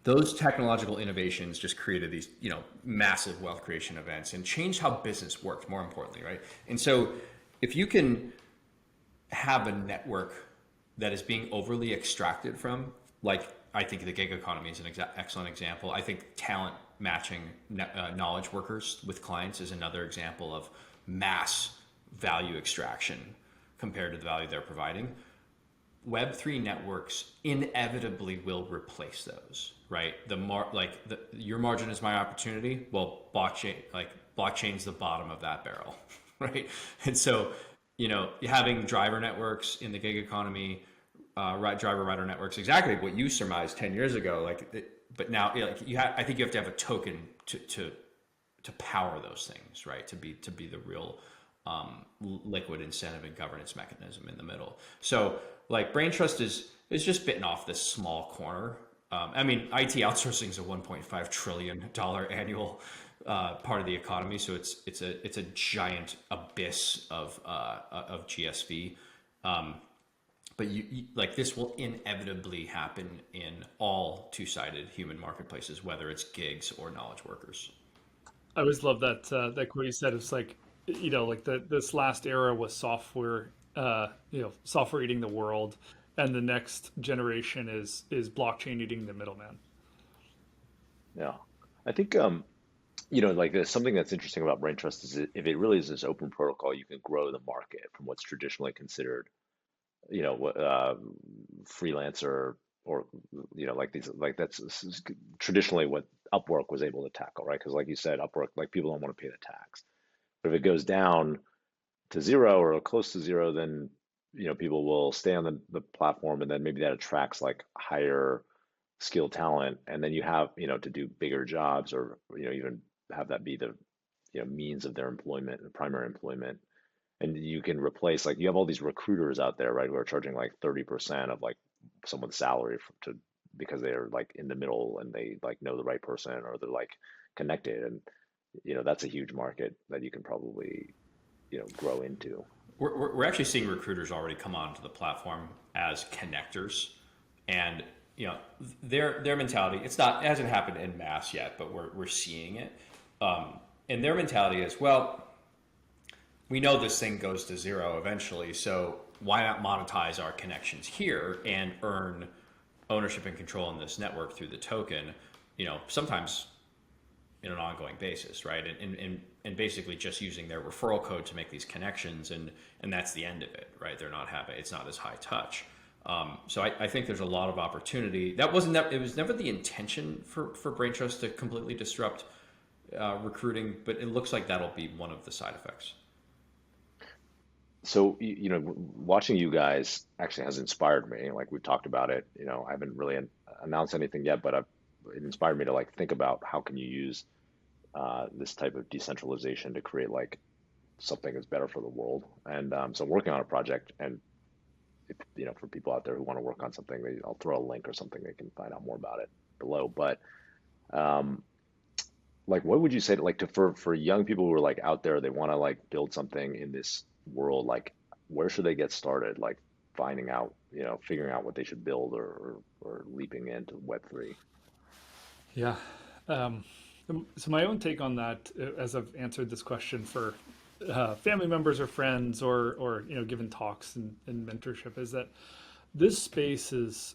those technological innovations just created these massive wealth creation events and changed how business worked, more importantly, right? And so if you can have a network that is being overly extracted from, like I think the gig economy is an excellent example. I think talent matching knowledge workers with clients is another example of mass value extraction compared to the value they're providing. Web3 networks inevitably will replace those, right? Your margin is my opportunity. Well, blockchain's the bottom of that barrel, right? And so, having driver networks in the gig economy, driver-rider networks, exactly what you surmised 10 years ago. But now, I think you have to have a token to power those things, right? To be the real liquid incentive and governance mechanism in the middle. So, like Braintrust is just bitten off this small corner. IT outsourcing is a $1.5 trillion annual part of the economy, so it's a giant abyss of GSV. But you like this will inevitably happen in all two-sided human marketplaces, whether it's gigs or knowledge workers. I always love that quote you said. It's like, this last era was software, software eating the world, and the next generation is blockchain eating the middleman. Yeah, I think like there's something that's interesting about Braintrust is if it really is this open protocol, you can grow the market from what's traditionally considered, freelancer or that's traditionally what Upwork was able to tackle, right? Because like you said, Upwork, like people don't want to pay the tax, but if it goes down to zero or close to zero, then people will stay on the platform, and then maybe that attracts like higher skill talent, and then you have to do bigger jobs, or even have that be the means of their employment, the primary employment, and you can replace, like, you have all these recruiters out there, right, who are charging like 30% of like someone's salary because they're like in the middle and they like know the right person, or they're like connected, and that's a huge market that you can probably grow into. We're actually seeing recruiters already come onto the platform as connectors, and their mentality, it hasn't happened en masse yet, but we're seeing it. And their mentality is, well, we know this thing goes to zero eventually, so why not monetize our connections here and earn ownership and control in this network through the token, sometimes in an ongoing basis, right? And basically just using their referral code to make these connections, and that's the end of it, right? It's not as high touch. So I think there's a lot of opportunity. It was never the intention for Braintrust to completely disrupt recruiting, but it looks like that'll be one of the side effects. So, watching you guys actually has inspired me. Like, we've talked about it, I haven't really announced anything yet, but it inspired me to like think about how can you use this type of decentralization to create like something that's better for the world. And so I'm working on a project, and if, for people out there who want to work on something, I'll throw a link or something, they can find out more about it below. But like, what would you say to like for young people who are like out there, they want to like build something in this world, like where should they get started, like finding out, figuring out what they should build, or leaping into Web3? Yeah. So my own take on that, as I've answered this question for family members or friends, or given talks and mentorship, is that this space is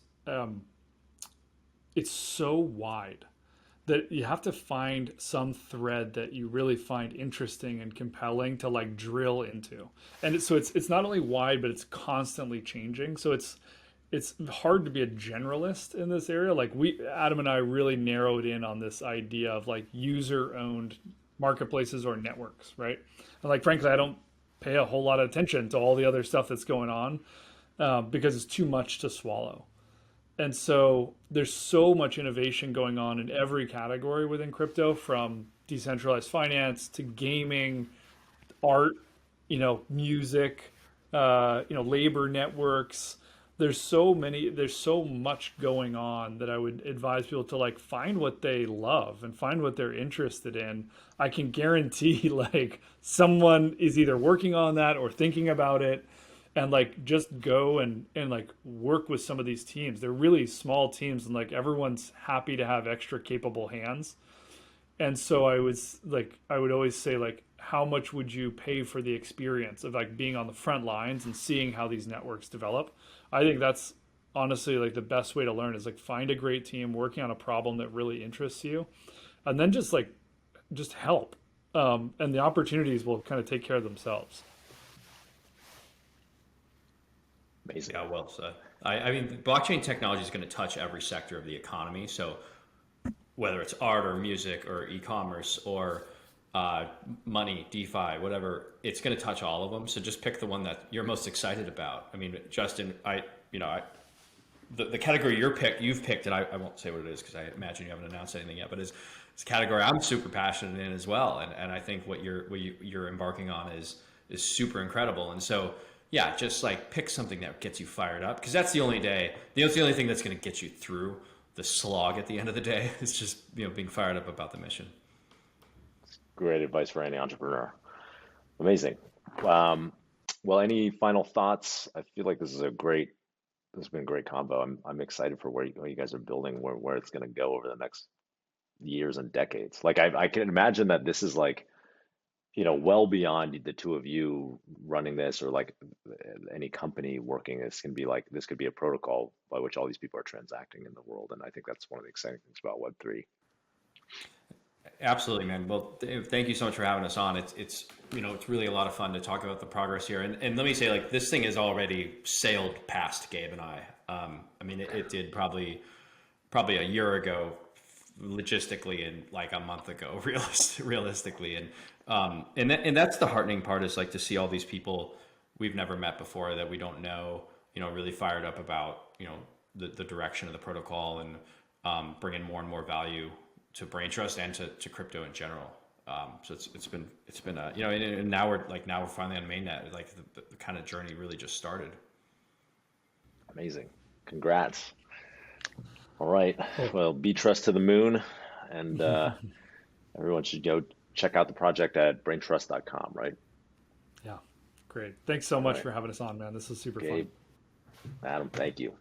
it's so wide that you have to find some thread that you really find interesting and compelling to like drill into. And it's not only wide, but it's constantly changing. So it's hard to be a generalist in this area. Like Adam and I really narrowed in on this idea of like user owned marketplaces or networks, right? And like frankly, I don't pay a whole lot of attention to all the other stuff that's going on because it's too much to swallow. And so there's so much innovation going on in every category within crypto, from decentralized finance to gaming, art, music, labor networks. There's so much going on that I would advise people to like find what they love and find what they're interested in. I can guarantee like someone is either working on that or thinking about it, and like just go and like work with some of these teams. They're really small teams, and like everyone's happy to have extra capable hands. And so I would always say like, how much would you pay for the experience of like being on the front lines and seeing how these networks develop? I think that's honestly like the best way to learn, is like find a great team working on a problem that really interests you, and then just help. And the opportunities will kind of take care of themselves. Amazing. Yeah, well said. I mean, blockchain technology is going to touch every sector of the economy. So whether it's art or music or e-commerce or money, DeFi, whatever, it's going to touch all of them. So just pick the one that you're most excited about. I mean, Justin, the category you've picked, and I won't say what it is because I imagine you haven't announced anything yet, but it's a category I'm super passionate in as well. And I think what you're embarking on is super incredible. And so, yeah, just like pick something that gets you fired up, because that's the only thing that's going to get you through the slog at the end of the day is just, being fired up about the mission. Great advice for any entrepreneur. Amazing. Well, any final thoughts? I feel like this has been a great combo. I'm excited for where you guys are building, where it's going to go over the next years and decades. Like I can imagine that this is like, well beyond the two of you running this, or like any company working. This could be a protocol by which all these people are transacting in the world. And I think that's one of the exciting things about Web3. Absolutely, man. Well, thank you so much for having us on. It's really a lot of fun to talk about the progress here. And let me say, like, this thing has already sailed past Gabe and I. I mean, it did probably a year ago, logistically, and like a month ago, realistically. And that's the heartening part, is like to see all these people we've never met before, that we don't know, really fired up about, the direction of the protocol, and bringing more and more value to Braintrust and to crypto in general. So it's been and now we're finally on mainnet. Like the kind of journey really just started. Amazing. Congrats. All right. Well, BTRST to the moon, and everyone should go check out the project at braintrust.com, right? Yeah, great. Thanks so much Right. for having us on, man. This was super Gabe, fun. Adam, thank you.